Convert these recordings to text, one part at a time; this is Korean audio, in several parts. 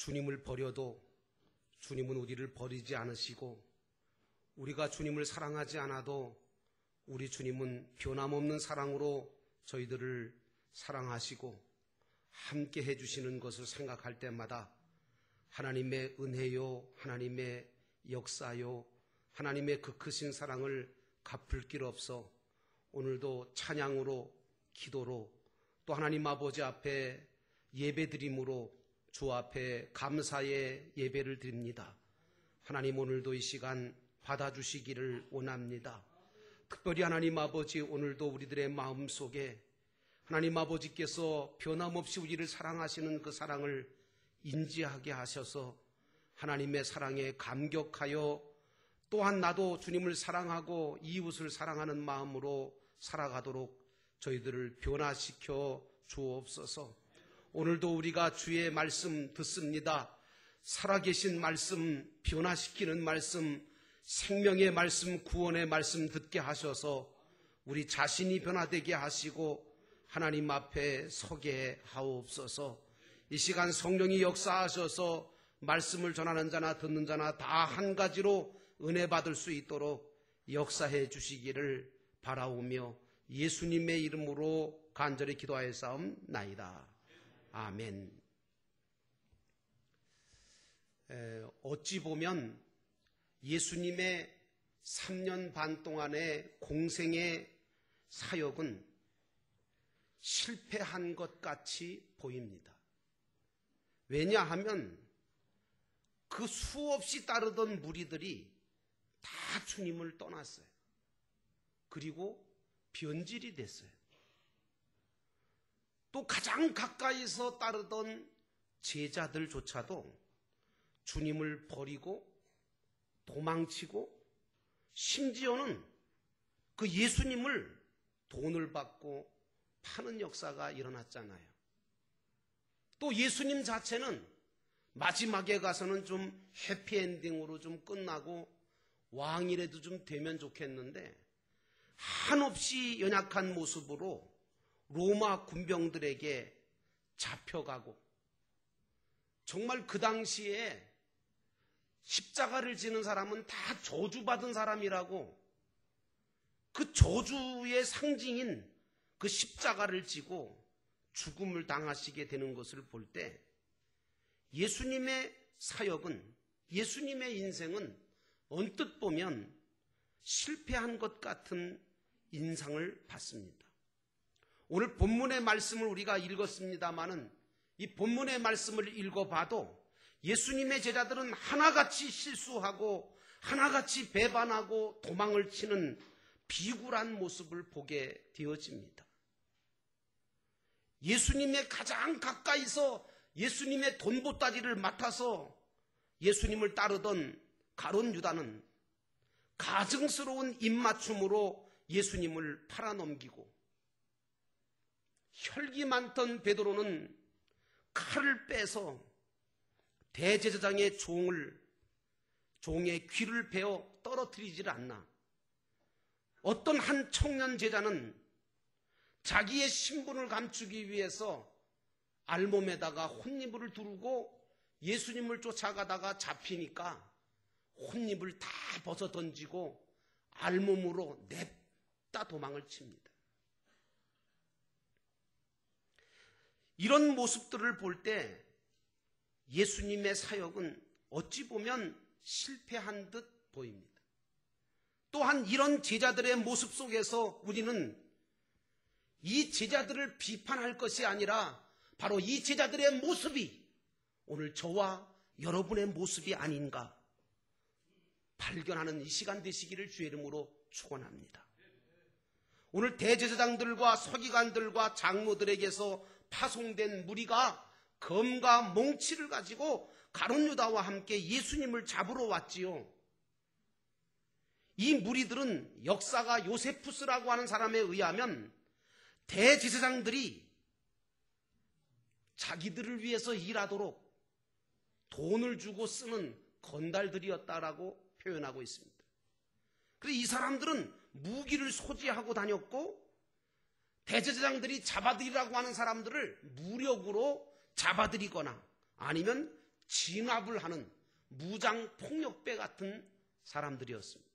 주님을 버려도 주님은 우리를 버리지 않으시고, 우리가 주님을 사랑하지 않아도 우리 주님은 변함없는 사랑으로 저희들을 사랑하시고 함께 해주시는 것을 생각할 때마다 하나님의 은혜요, 하나님의 역사요, 하나님의 그 크신 사랑을 갚을 길 없어 오늘도 찬양으로, 기도로, 또 하나님 아버지 앞에 예배드림으로 주 앞에 감사의 예배를 드립니다. 하나님, 오늘도 이 시간 받아주시기를 원합니다. 특별히 하나님 아버지, 오늘도 우리들의 마음속에 하나님 아버지께서 변함없이 우리를 사랑하시는 그 사랑을 인지하게 하셔서 하나님의 사랑에 감격하여 또한 나도 주님을 사랑하고 이웃을 사랑하는 마음으로 살아가도록 저희들을 변화시켜 주옵소서. 오늘도 우리가 주의 말씀 듣습니다. 살아계신 말씀, 변화시키는 말씀, 생명의 말씀, 구원의 말씀 듣게 하셔서 우리 자신이 변화되게 하시고 하나님 앞에 서게 하옵소서. 이 시간 성령이 역사하셔서 말씀을 전하는 자나 듣는 자나 다 한 가지로 은혜 받을 수 있도록 역사해 주시기를 바라오며 예수님의 이름으로 간절히 기도하였사옵나이다. 아멘. 어찌 보면 예수님의 3년 반 동안의 공생의 사역은 실패한 것 같이 보입니다. 왜냐하면 그 수없이 따르던 무리들이 다 주님을 떠났어요. 그리고 변질이 됐어요. 또 가장 가까이서 따르던 제자들조차도 주님을 버리고 도망치고 심지어는 그 예수님을 돈을 받고 파는 역사가 일어났잖아요. 또 예수님 자체는 마지막에 가서는 좀 해피엔딩으로 좀 끝나고 왕이라도 좀 되면 좋겠는데 한없이 연약한 모습으로 로마 군병들에게 잡혀가고, 정말 그 당시에 십자가를 지는 사람은 다 저주받은 사람이라고, 그 저주의 상징인 그 십자가를 지고 죽음을 당하시게 되는 것을 볼 때 예수님의 사역은, 예수님의 인생은 언뜻 보면 실패한 것 같은 인상을 받습니다. 오늘 본문의 말씀을 우리가 읽었습니다마는 이 본문의 말씀을 읽어봐도 예수님의 제자들은 하나같이 실수하고 하나같이 배반하고 도망을 치는 비굴한 모습을 보게 되어집니다. 예수님의 가장 가까이서 예수님의 돈보따리를 맡아서 예수님을 따르던 가룟 유다는 가증스러운 입맞춤으로 예수님을 팔아넘기고, 혈기 많던 베드로는 칼을 빼서 대제사장의 종의 귀를 베어 떨어뜨리질 않나. 어떤 한 청년 제자는 자기의 신분을 감추기 위해서 알몸에다가 혼잎을 두르고 예수님을 쫓아가다가 잡히니까 혼잎을 다 벗어 던지고 알몸으로 냅다 도망을 칩니다. 이런 모습들을 볼 때 예수님의 사역은 어찌 보면 실패한 듯 보입니다. 또한 이런 제자들의 모습 속에서 우리는 이 제자들을 비판할 것이 아니라 바로 이 제자들의 모습이 오늘 저와 여러분의 모습이 아닌가 발견하는 이 시간 되시기를 주의 이름으로 축원합니다. 오늘 대제사장들과 서기관들과 장로들에게서 파송된 무리가 검과 몽치를 가지고 가룟 유다와 함께 예수님을 잡으러 왔지요. 이 무리들은 역사가 요세푸스라고 하는 사람에 의하면 대제사장들이 자기들을 위해서 일하도록 돈을 주고 쓰는 건달들이었다라고 표현하고 있습니다. 그래서 이 사람들은 무기를 소지하고 다녔고, 대제사장들이 잡아들이라고 하는 사람들을 무력으로 잡아들이거나 아니면 진압을 하는 무장 폭력배 같은 사람들이었습니다.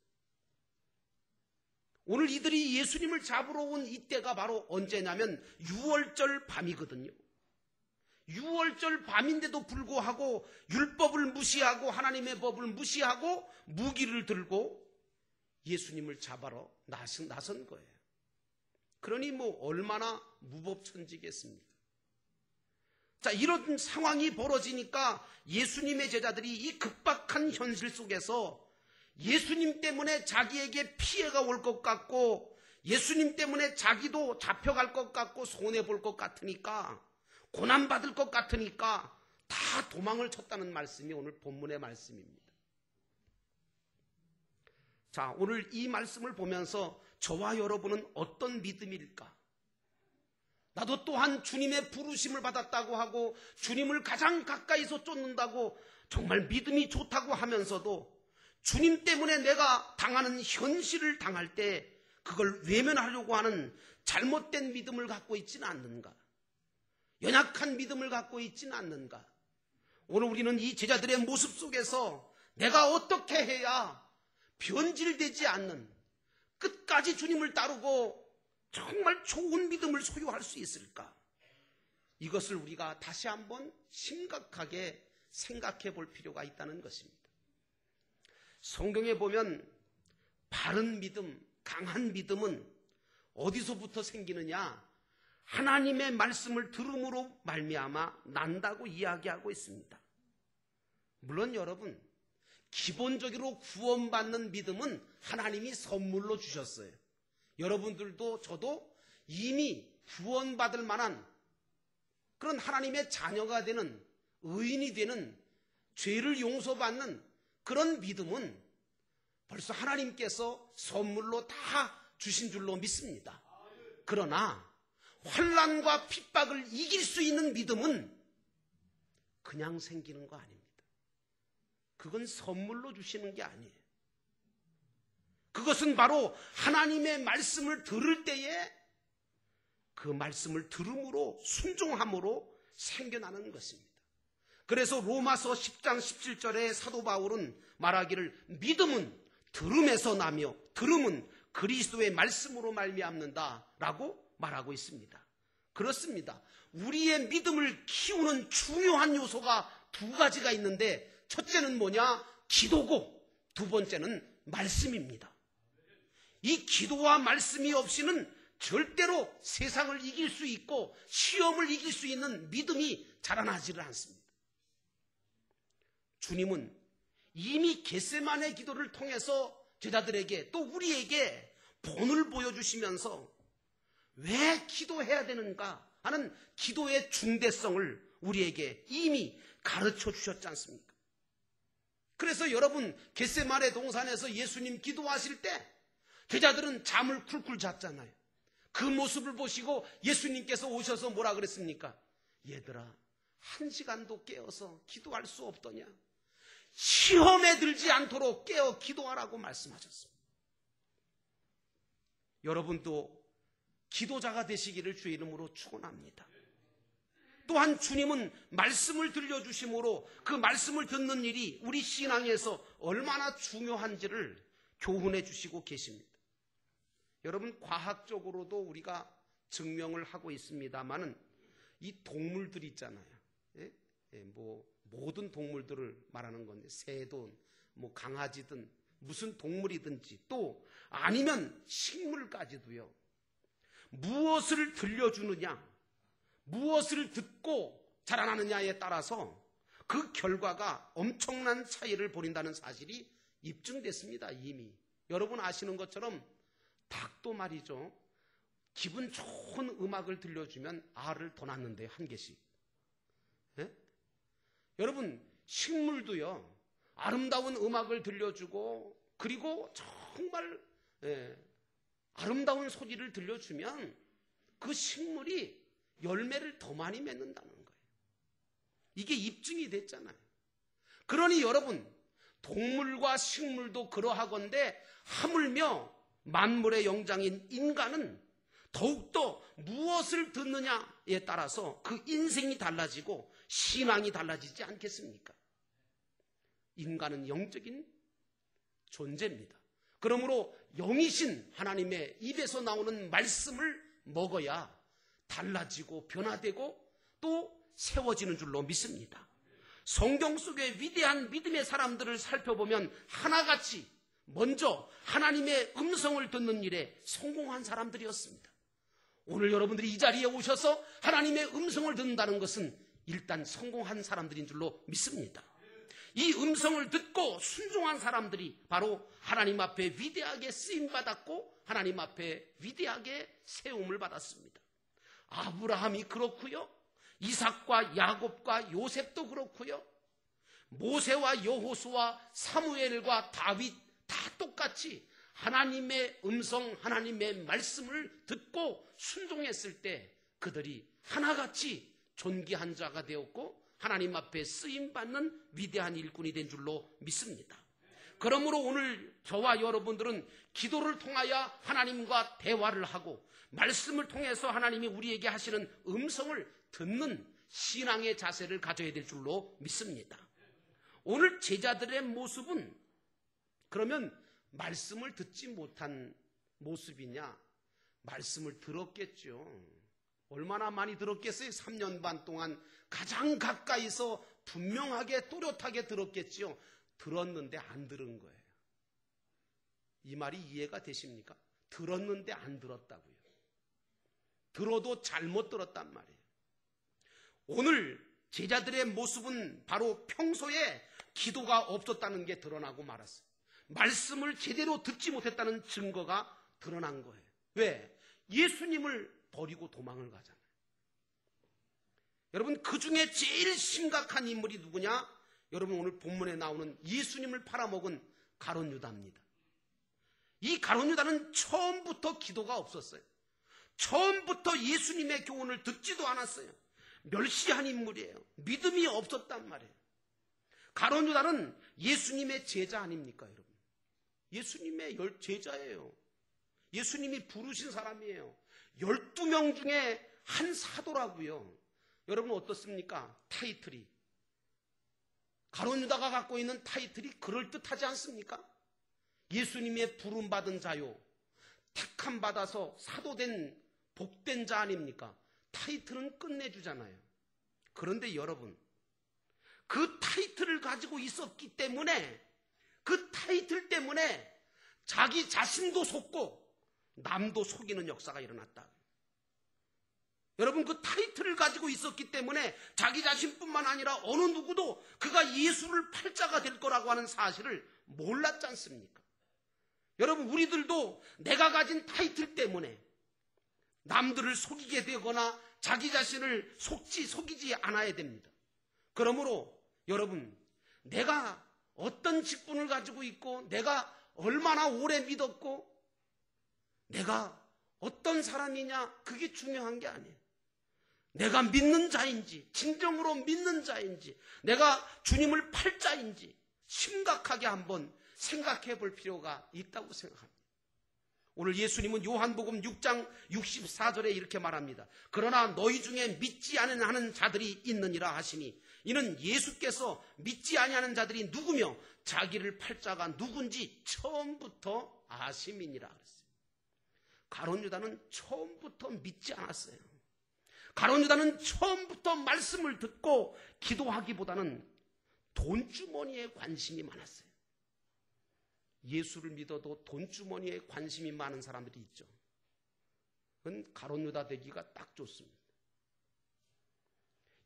오늘 이들이 예수님을 잡으러 온 이때가 바로 언제냐면 6월절 밤이거든요. 6월절 밤인데도 불구하고 율법을 무시하고 하나님의 법을 무시하고 무기를 들고 예수님을 잡아러 나선 거예요. 그러니 얼마나 무법천지겠습니까? 자, 이런 상황이 벌어지니까 예수님의 제자들이 이 급박한 현실 속에서 예수님 때문에 자기에게 피해가 올 것 같고 예수님 때문에 자기도 잡혀갈 것 같고 손해볼 것 같으니까 고난받을 것 같으니까 다 도망을 쳤다는 말씀이 오늘 본문의 말씀입니다. 자, 오늘 이 말씀을 보면서 저와 여러분은 어떤 믿음일까? 나도 또한 주님의 부르심을 받았다고 하고 주님을 가장 가까이서 쫓는다고 정말 믿음이 좋다고 하면서도 주님 때문에 내가 당하는 현실을 당할 때 그걸 외면하려고 하는 잘못된 믿음을 갖고 있지는 않는가? 연약한 믿음을 갖고 있지는 않는가? 오늘 우리는 이 제자들의 모습 속에서 내가 어떻게 해야 변질되지 않는 끝까지 주님을 따르고 정말 좋은 믿음을 소유할 수 있을까? 이것을 우리가 다시 한번 심각하게 생각해 볼 필요가 있다는 것입니다. 성경에 보면 바른 믿음, 강한 믿음은 어디서부터 생기느냐? 하나님의 말씀을 들음으로 말미암아 난다고 이야기하고 있습니다. 물론 여러분, 기본적으로 구원받는 믿음은 하나님이 선물로 주셨어요. 여러분들도 저도 이미 구원받을 만한 그런 하나님의 자녀가 되는, 의인이 되는, 죄를 용서받는 그런 믿음은 벌써 하나님께서 선물로 다 주신 줄로 믿습니다. 그러나 환난과 핍박을 이길 수 있는 믿음은 그냥 생기는 거 아닙니다. 그건 선물로 주시는 게 아니에요. 그것은 바로 하나님의 말씀을 들을 때에 그 말씀을 들음으로 순종함으로 생겨나는 것입니다. 그래서 로마서 10장 17절에 사도 바울은 말하기를 믿음은 들음에서 나며 들음은 그리스도의 말씀으로 말미암는다라고 말하고 있습니다. 그렇습니다. 우리의 믿음을 키우는 중요한 요소가 두 가지가 있는데 첫째는 뭐냐? 기도고 두 번째는 말씀입니다. 이 기도와 말씀이 없이는 절대로 세상을 이길 수 있고 시험을 이길 수 있는 믿음이 자라나지를 않습니다. 주님은 이미 겟세마네 기도를 통해서 제자들에게 또 우리에게 본을 보여주시면서 왜 기도해야 되는가 하는 기도의 중대성을 우리에게 이미 가르쳐 주셨지 않습니까? 그래서 여러분 겟세마네 동산에서 예수님 기도하실 때 제자들은 잠을 쿨쿨 잤잖아요. 그 모습을 보시고 예수님께서 오셔서 뭐라 그랬습니까? 얘들아, 1시간도 깨어서 기도할 수 없더냐? 시험에 들지 않도록 깨어 기도하라고 말씀하셨습니다. 여러분도 기도자가 되시기를 주의 이름으로 축원합니다. 또한 주님은 말씀을 들려주심으로 그 말씀을 듣는 일이 우리 신앙에서 얼마나 중요한지를 교훈해 주시고 계십니다. 여러분, 과학적으로도 우리가 증명을 하고 있습니다만은 이 동물들 있잖아요. 모든 동물들을 말하는 건데 새든 강아지든 무슨 동물이든지 또 아니면 식물까지도요. 무엇을 들려주느냐, 무엇을 듣고 자라나느냐에 따라서 그 결과가 엄청난 차이를 벌인다는 사실이 입증됐습니다. 이미. 여러분 아시는 것처럼 닭도 말이죠. 기분 좋은 음악을 들려주면 알을 더 낳는데요. 한 개씩. 예? 여러분 식물도요. 아름다운 음악을 들려주고 그리고 정말 아름다운 소리를 들려주면 그 식물이 열매를 더 많이 맺는다는 거예요. 이게 입증이 됐잖아요. 그러니 여러분 동물과 식물도 그러하건대 하물며 만물의 영장인 인간은 더욱더 무엇을 듣느냐에 따라서 그 인생이 달라지고 신앙이 달라지지 않겠습니까? 인간은 영적인 존재입니다. 그러므로 영이신 하나님의 입에서 나오는 말씀을 먹어야 달라지고 변화되고 또 세워지는 줄로 믿습니다. 성경 속의 위대한 믿음의 사람들을 살펴보면 하나같이 먼저 하나님의 음성을 듣는 일에 성공한 사람들이었습니다. 오늘 여러분들이 이 자리에 오셔서 하나님의 음성을 듣는다는 것은 일단 성공한 사람들인 줄로 믿습니다. 이 음성을 듣고 순종한 사람들이 바로 하나님 앞에 위대하게 쓰임받았고 하나님 앞에 위대하게 세움을 받았습니다. 아브라함이 그렇고요. 이삭과 야곱과 요셉도 그렇고요. 모세와 여호수아, 사무엘과 다윗 다 똑같이 하나님의 음성, 하나님의 말씀을 듣고 순종했을 때 그들이 하나같이 존귀한 자가 되었고 하나님 앞에 쓰임받는 위대한 일꾼이 된 줄로 믿습니다. 그러므로 오늘 저와 여러분들은 기도를 통하여 하나님과 대화를 하고 말씀을 통해서 하나님이 우리에게 하시는 음성을 듣는 신앙의 자세를 가져야 될 줄로 믿습니다. 오늘 제자들의 모습은 그러면 말씀을 듣지 못한 모습이냐? 말씀을 들었겠죠. 얼마나 많이 들었겠어요? 3년 반 동안 가장 가까이서 분명하게 또렷하게 들었겠죠. 들었는데 안 들은 거예요. 이 말이 이해가 되십니까? 들었는데 안 들었다고요. 들어도 잘못 들었단 말이에요. 오늘 제자들의 모습은 바로 평소에 기도가 없었다는 게 드러나고 말았어요. 말씀을 제대로 듣지 못했다는 증거가 드러난 거예요. 왜? 예수님을 버리고 도망을 가잖아요. 여러분, 그 중에 제일 심각한 인물이 누구냐? 여러분, 오늘 본문에 나오는 예수님을 팔아먹은 가룟 유다입니다. 이 가룟 유다는 처음부터 기도가 없었어요. 처음부터 예수님의 교훈을 듣지도 않았어요. 멸시한 인물이에요. 믿음이 없었단 말이에요. 가룟 유다는 예수님의 제자 아닙니까, 여러분? 예수님의 제자예요. 예수님이 부르신 사람이에요. 12명 중에 한 사도라고요. 여러분 어떻습니까? 타이틀이. 가룟 유다가 갖고 있는 타이틀이 그럴듯하지 않습니까? 예수님의 부름받은 자요. 택함 받아서 사도된 복된 자 아닙니까? 타이틀은 끝내주잖아요. 그런데 여러분, 그 타이틀을 가지고 있었기 때문에 그 타이틀 때문에 자기 자신도 속고 남도 속이는 역사가 일어났다. 여러분, 그 타이틀을 가지고 있었기 때문에 자기 자신뿐만 아니라 어느 누구도 그가 예수를 팔 자가 될 거라고 하는 사실을 몰랐지 않습니까? 여러분, 우리들도 내가 가진 타이틀 때문에 남들을 속이게 되거나 자기 자신을 속이지 않아야 됩니다. 그러므로 여러분, 내가 어떤 직분을 가지고 있고 내가 얼마나 오래 믿었고 내가 어떤 사람이냐, 그게 중요한 게 아니에요. 내가 믿는 자인지, 진정으로 믿는 자인지, 내가 주님을 팔 자인지 심각하게 한번 생각해 볼 필요가 있다고 생각합니다. 오늘 예수님은 요한복음 6장 64절에 이렇게 말합니다. 그러나 너희 중에 믿지 않는 자들이 있느니라 하시니, 이는 예수께서 믿지 아니하는 자들이 누구며 자기를 팔 자가 누군지 처음부터 아심이니라 그랬어요. 가룟 유다는 처음부터 믿지 않았어요. 가룟 유다는 처음부터 말씀을 듣고 기도하기보다는 돈주머니에 관심이 많았어요. 예수를 믿어도 돈주머니에 관심이 많은 사람들이 있죠. 그건 가룟 유다 되기가 딱 좋습니다.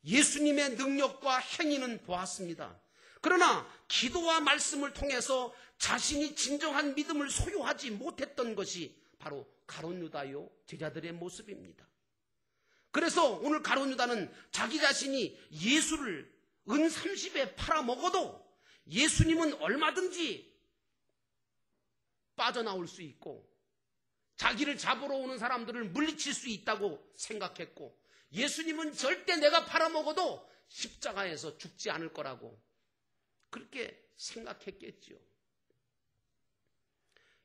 예수님의 능력과 행위는 보았습니다. 그러나 기도와 말씀을 통해서 자신이 진정한 믿음을 소유하지 못했던 것이 바로 가룟 유다요 제자들의 모습입니다. 그래서 오늘 가룟 유다는 자기 자신이 예수를 은 30에 팔아먹어도 예수님은 얼마든지 빠져나올 수 있고 자기를 잡으러 오는 사람들을 물리칠 수 있다고 생각했고, 예수님은 절대 내가 팔아먹어도 십자가에서 죽지 않을 거라고 그렇게 생각했겠죠.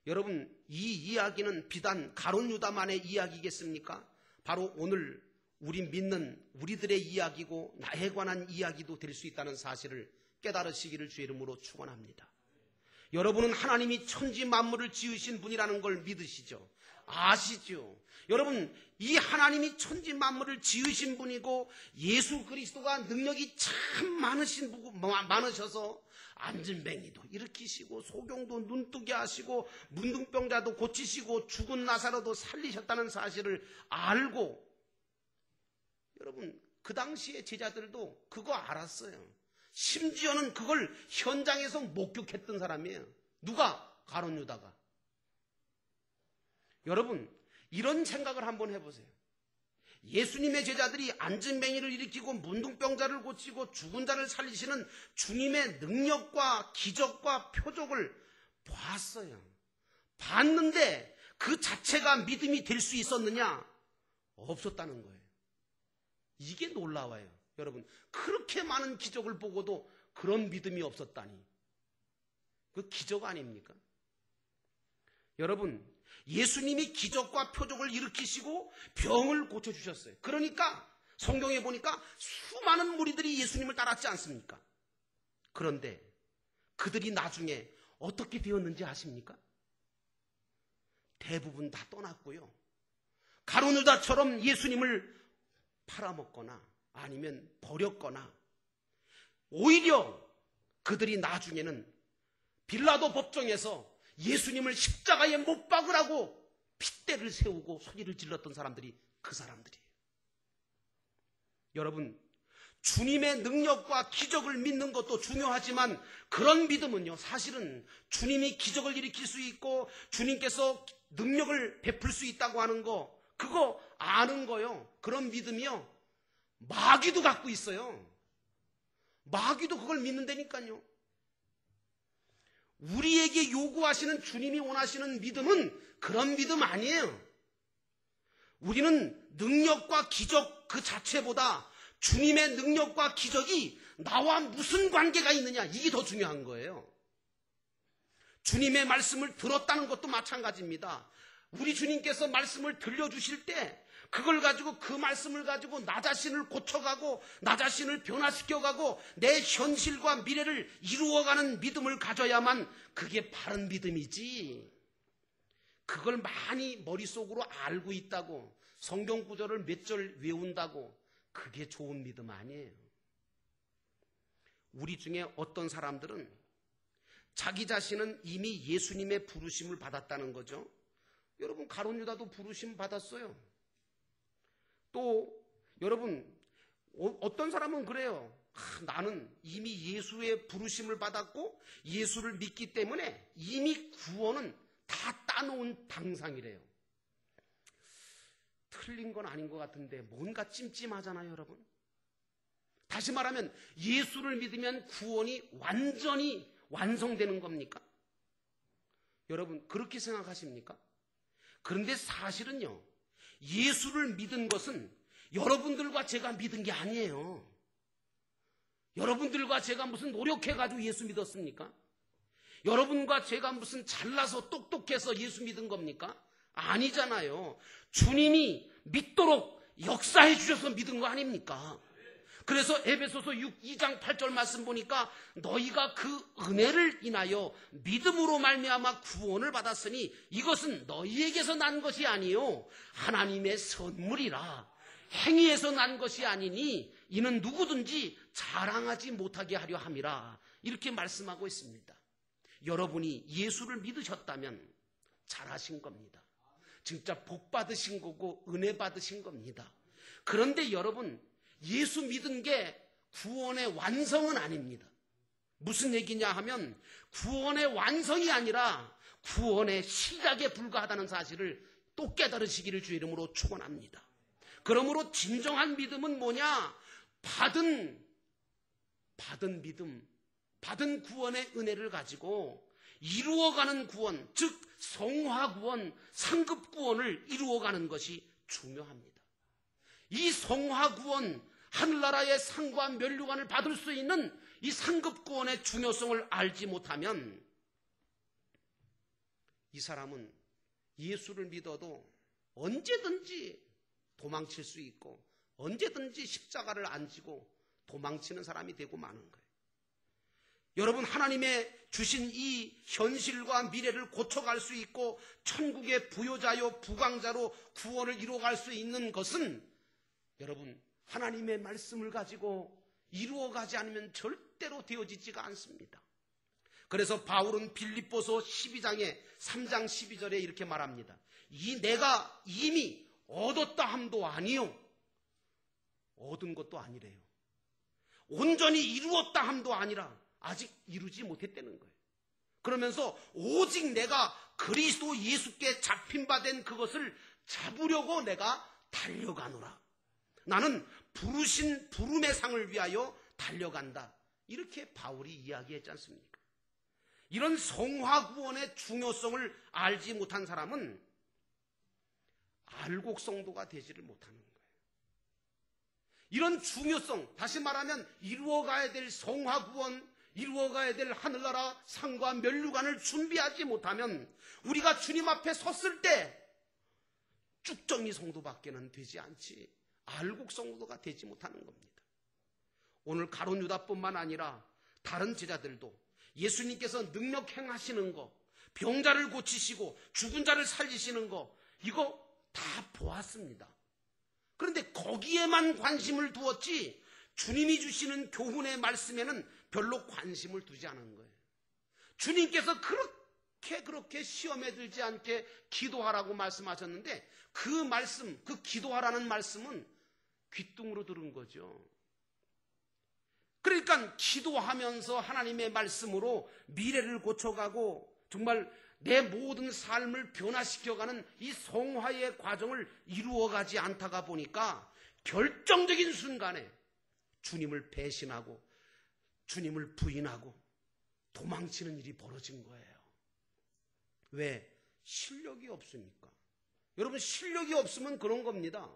여러분, 이 이야기는 비단 가룟 유다만의 이야기겠습니까? 바로 오늘 우리 믿는 우리들의 이야기고 나에 관한 이야기도 될 수 있다는 사실을 깨달으시기를 주의 이름으로 축원합니다. 여러분은 하나님이 천지 만물을 지으신 분이라는 걸 믿으시죠? 아시죠? 여러분, 이 하나님이 천지 만물을 지으신 분이고 예수 그리스도가 능력이 참 많으셔서 안진뱅이도 일으키시고 소경도 눈뜨게 하시고 문둥병자도 고치시고 죽은 나사로도 살리셨다는 사실을 알고, 여러분 그 당시의 제자들도 그거 알았어요. 심지어는 그걸 현장에서 목격했던 사람이에요. 누가? 가룟 유다가. 여러분, 이런 생각을 한번 해보세요. 예수님의 제자들이 안진뱅이를 일으키고 문둥병자를 고치고 죽은 자를 살리시는 주님의 능력과 기적과 표적을 봤어요. 봤는데 그 자체가 믿음이 될 수 있었느냐? 없었다는 거예요. 이게 놀라워요. 여러분, 그렇게 많은 기적을 보고도 그런 믿음이 없었다니. 그 기적 아닙니까? 여러분, 예수님이 기적과 표적을 일으키시고 병을 고쳐주셨어요. 그러니까 성경에 보니까 수많은 무리들이 예수님을 따랐지 않습니까? 그런데 그들이 나중에 어떻게 되었는지 아십니까? 대부분 다 떠났고요. 가룟 유다처럼 예수님을 팔아먹거나 아니면 버렸거나, 오히려 그들이 나중에는 빌라도 법정에서 예수님을 십자가에 못 박으라고 핏대를 세우고 소리를 질렀던 사람들이 그 사람들이에요. 여러분, 주님의 능력과 기적을 믿는 것도 중요하지만 그런 믿음은요, 사실은 주님이 기적을 일으킬 수 있고 주님께서 능력을 베풀 수 있다고 하는 거, 그거 아는 거요. 그런 믿음이요, 마귀도 갖고 있어요. 마귀도 그걸 믿는다니까요. 우리에게 요구하시는, 주님이 원하시는 믿음은 그런 믿음 아니에요. 우리는 능력과 기적 그 자체보다 주님의 능력과 기적이 나와 무슨 관계가 있느냐, 이게 더 중요한 거예요. 주님의 말씀을 들었다는 것도 마찬가지입니다. 우리 주님께서 말씀을 들려주실 때 그걸 가지고, 그 말씀을 가지고 나 자신을 고쳐가고 나 자신을 변화시켜가고 내 현실과 미래를 이루어가는 믿음을 가져야만 그게 바른 믿음이지, 그걸 많이 머릿속으로 알고 있다고 성경 구절을 몇 절 외운다고 그게 좋은 믿음 아니에요. 우리 중에 어떤 사람들은 자기 자신은 이미 예수님의 부르심을 받았다는 거죠. 여러분, 가룟 유다도 부르심 받았어요. 또 여러분, 어떤 사람은 그래요. 나는 이미 예수의 부르심을 받았고 예수를 믿기 때문에 이미 구원은 다 따놓은 당상이래요. 틀린 건 아닌 것 같은데 뭔가 찜찜하잖아요, 여러분. 다시 말하면 예수를 믿으면 구원이 완전히 완성되는 겁니까? 여러분, 그렇게 생각하십니까? 그런데 사실은요, 예수를 믿은 것은 여러분들과 제가 믿은 게 아니에요. 여러분들과 제가 무슨 노력해가지고 예수 믿었습니까? 여러분과 제가 무슨 잘나서 똑똑해서 예수 믿은 겁니까? 아니잖아요. 주님이 믿도록 역사해 주셔서 믿은 거 아닙니까? 그래서 에베소서 2장 8절 말씀 보니까 너희가 그 은혜를 인하여 믿음으로 말미암아 구원을 받았으니 이것은 너희에게서 난 것이 아니요 하나님의 선물이라. 행위에서 난 것이 아니니 이는 누구든지 자랑하지 못하게 하려 함이라. 이렇게 말씀하고 있습니다. 여러분이 예수를 믿으셨다면 잘하신 겁니다. 진짜 복 받으신 거고 은혜 받으신 겁니다. 그런데 여러분, 예수 믿은 게 구원의 완성은 아닙니다. 무슨 얘기냐 하면 구원의 완성이 아니라 구원의 시작에 불과하다는 사실을 또 깨달으시기를 주의 이름으로 축원합니다. 그러므로 진정한 믿음은 뭐냐? 받은 믿음, 받은 구원의 은혜를 가지고 이루어가는 구원, 즉 성화구원, 상급구원을 이루어가는 것이 중요합니다. 이 성화구원, 하늘나라의 상과 면류관을 받을 수 있는 이 상급구원의 중요성을 알지 못하면 이 사람은 예수를 믿어도 언제든지 도망칠 수 있고 언제든지 십자가를 안 지고 도망치는 사람이 되고 마는 거예요. 여러분, 하나님의 주신 이 현실과 미래를 고쳐갈 수 있고 천국의 부요자요 부강자로 구원을 이루어갈 수 있는 것은 여러분, 하나님의 말씀을 가지고 이루어가지 않으면 절대로 되어지지가 않습니다. 그래서 바울은 빌립보서 12장에 3장 12절에 이렇게 말합니다. 내가 이미 얻었다 함도 아니요, 얻은 것도 아니래요. 온전히 이루었다 함도 아니라 아직 이루지 못했다는 거예요. 그러면서 오직 내가 그리스도 예수께 잡힌 바 된 그것을 잡으려고 내가 달려가노라. 나는 부르신 부름의 상을 위하여 달려간다. 이렇게 바울이 이야기했지 않습니까? 이런 성화구원의 중요성을 알지 못한 사람은 알곡성도가 되지를 못하는 거예요. 이런 중요성, 다시 말하면 이루어가야 될 성화구원, 이루어가야 될 하늘나라 상과 면류관을 준비하지 못하면 우리가 주님 앞에 섰을 때 쭉정이 성도밖에는 되지 않지 알곡 성도가 되지 못하는 겁니다. 오늘 가룟 유다뿐만 아니라 다른 제자들도 예수님께서 능력 행하시는 거, 병자를 고치시고 죽은 자를 살리시는 거, 이거 다 보았습니다. 그런데 거기에만 관심을 두었지 주님이 주시는 교훈의 말씀에는 별로 관심을 두지 않은 거예요. 주님께서 그렇게 시험에 들지 않게 기도하라고 말씀하셨는데 그 말씀, 그 기도하라는 말씀은 귀뚱으로 들은 거죠. 그러니까 기도하면서 하나님의 말씀으로 미래를 고쳐가고 정말 내 모든 삶을 변화시켜가는 이 성화의 과정을 이루어가지 않다가 보니까 결정적인 순간에 주님을 배신하고 주님을 부인하고 도망치는 일이 벌어진 거예요. 왜? 실력이 없으니까. 여러분, 실력이 없으면 그런 겁니다.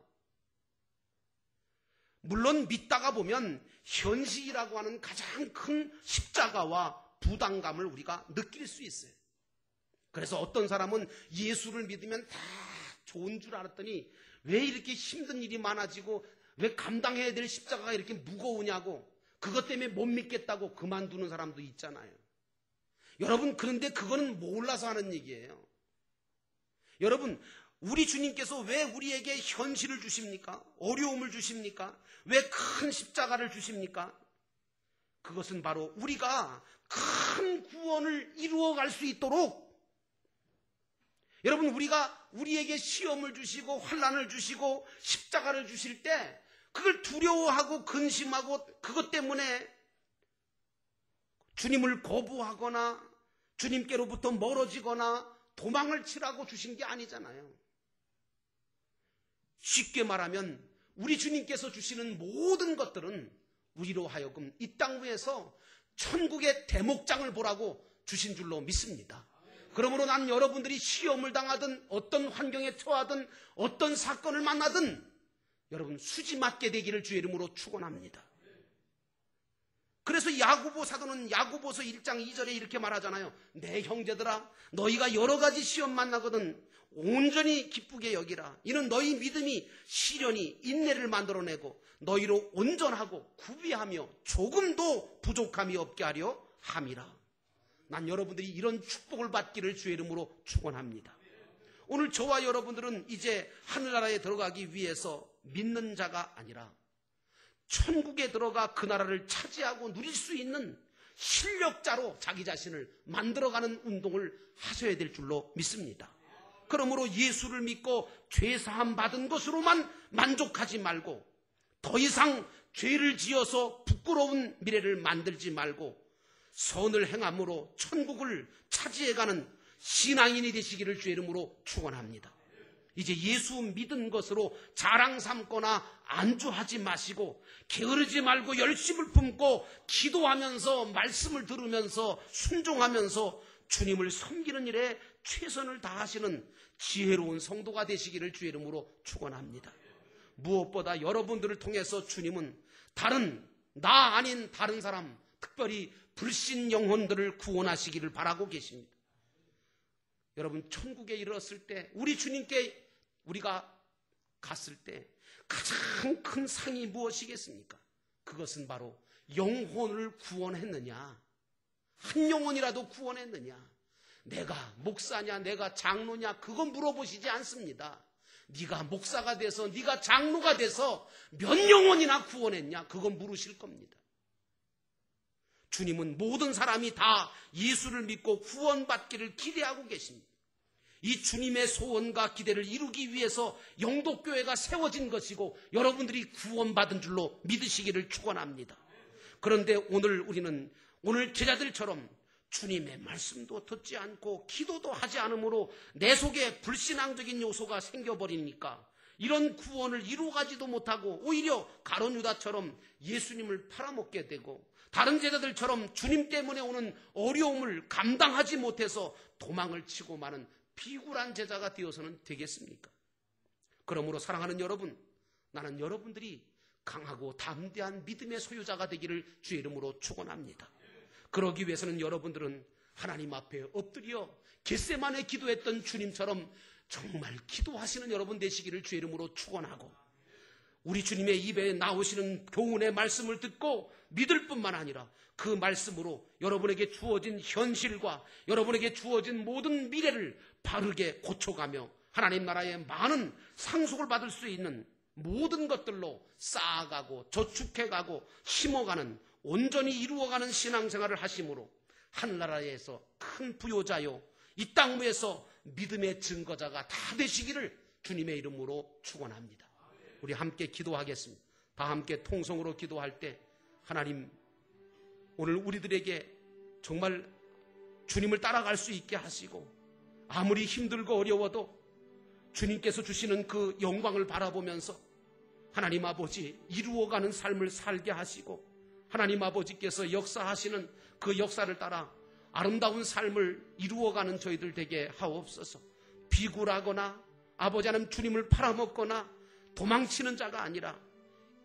물론 믿다가 보면 현실이라고 하는 가장 큰 십자가와 부담감을 우리가 느낄 수 있어요. 그래서 어떤 사람은 예수를 믿으면 다 좋은 줄 알았더니 왜 이렇게 힘든 일이 많아지고 왜 감당해야 될 십자가가 이렇게 무거우냐고, 그것 때문에 못 믿겠다고 그만두는 사람도 있잖아요. 여러분, 그런데 그거는 몰라서 하는 얘기예요. 여러분, 우리 주님께서 왜 우리에게 현실을 주십니까? 어려움을 주십니까? 왜 큰 십자가를 주십니까? 그것은 바로 우리가 큰 구원을 이루어갈 수 있도록, 여러분, 우리에게 시험을 주시고 환난을 주시고 십자가를 주실 때 그걸 두려워하고 근심하고 그것 때문에 주님을 거부하거나 주님께로부터 멀어지거나 도망을 치라고 주신 게 아니잖아요. 쉽게 말하면 우리 주님께서 주시는 모든 것들은 우리로 하여금 이 땅 위에서 천국의 대목장을 보라고 주신 줄로 믿습니다. 그러므로 난 여러분들이 시험을 당하든 어떤 환경에 처하든 어떤 사건을 만나든 여러분 수지 맞게 되기를 주의 이름으로 축원합니다. 그래서 야고보 사도는 야고보서 1장 2절에 이렇게 말하잖아요. 내 형제들아, 너희가 여러 가지 시험 만나거든 온전히 기쁘게 여기라. 이는 너희 믿음이 시련이 인내를 만들어내고 너희로 온전하고 구비하며 조금도 부족함이 없게 하려 함이라. 난 여러분들이 이런 축복을 받기를 주의 이름으로 축원합니다. 오늘 저와 여러분들은 이제 하늘나라에 들어가기 위해서 믿는 자가 아니라 천국에 들어가 그 나라를 차지하고 누릴 수 있는 실력자로 자기 자신을 만들어가는 운동을 하셔야 될 줄로 믿습니다. 그러므로 예수를 믿고 죄사함 받은 것으로만 만족하지 말고 더 이상 죄를 지어서 부끄러운 미래를 만들지 말고 선을 행함으로 천국을 차지해가는 신앙인이 되시기를 주의 이름으로 축원합니다. 이제 예수 믿은 것으로 자랑 삼거나 안주하지 마시고 게으르지 말고 열심을 품고 기도하면서 말씀을 들으면서 순종하면서 주님을 섬기는 일에 최선을 다하시는 지혜로운 성도가 되시기를 주의 이름으로 축원합니다. 무엇보다 여러분들을 통해서 주님은 나 아닌 다른 사람, 특별히 불신 영혼들을 구원하시기를 바라고 계십니다. 여러분, 천국에 이르렀을 때 우리 주님께 우리가 갔을 때 가장 큰 상이 무엇이겠습니까? 그것은 바로 영혼을 구원했느냐, 한 영혼이라도 구원했느냐? 내가 목사냐, 내가 장로냐, 그건 물어보시지 않습니다. 네가 목사가 돼서, 네가 장로가 돼서 몇 영혼이나 구원했냐? 그건 물으실 겁니다. 주님은 모든 사람이 다 예수를 믿고 구원받기를 기대하고 계십니다. 이 주님의 소원과 기대를 이루기 위해서 영독교회가 세워진 것이고 여러분들이 구원받은 줄로 믿으시기를 축원합니다. 그런데 우리는 오늘 제자들처럼 주님의 말씀도 듣지 않고 기도도 하지 않으므로 내 속에 불신앙적인 요소가 생겨버리니까 이런 구원을 이루어가지도 못하고 오히려 가룟 유다처럼 예수님을 팔아먹게 되고 다른 제자들처럼 주님 때문에 오는 어려움을 감당하지 못해서 도망을 치고 마는 비굴한 제자가 되어서는 되겠습니까? 그러므로 사랑하는 여러분, 나는 여러분들이 강하고 담대한 믿음의 소유자가 되기를 주의 이름으로 축원합니다. 그러기 위해서는 여러분들은 하나님 앞에 엎드려 겟세마네 기도했던 주님처럼 정말 기도하시는 여러분 되시기를 주의 이름으로 축원하고, 우리 주님의 입에 나오시는 교훈의 말씀을 듣고 믿을 뿐만 아니라 그 말씀으로 여러분에게 주어진 현실과 여러분에게 주어진 모든 미래를 바르게 고쳐가며 하나님 나라의 많은 상속을 받을 수 있는 모든 것들로 쌓아가고 저축해가고 심어가는, 온전히 이루어가는 신앙생활을 하심으로 하늘나라에서 큰 부요자요, 이 땅 위에서 믿음의 증거자가 다 되시기를 주님의 이름으로 축원합니다. 우리 함께 기도하겠습니다. 다 함께 통성으로 기도할 때, 하나님, 오늘 우리들에게 정말 주님을 따라갈 수 있게 하시고, 아무리 힘들고 어려워도 주님께서 주시는 그 영광을 바라보면서 하나님 아버지 이루어가는 삶을 살게 하시고, 하나님 아버지께서 역사하시는 그 역사를 따라 아름다운 삶을 이루어가는 저희들 되게 하옵소서. 비굴하거나 아버지 하나님 주님을 팔아먹거나 도망치는 자가 아니라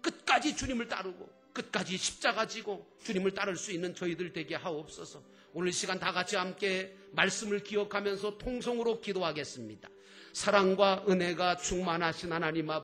끝까지 주님을 따르고 끝까지 십자가 지고 주님을 따를 수 있는 저희들 되게 하옵소서. 오늘 시간 다 같이 함께 말씀을 기억하면서 통성으로 기도하겠습니다. 사랑과 은혜가 충만하신 하나님 아버지,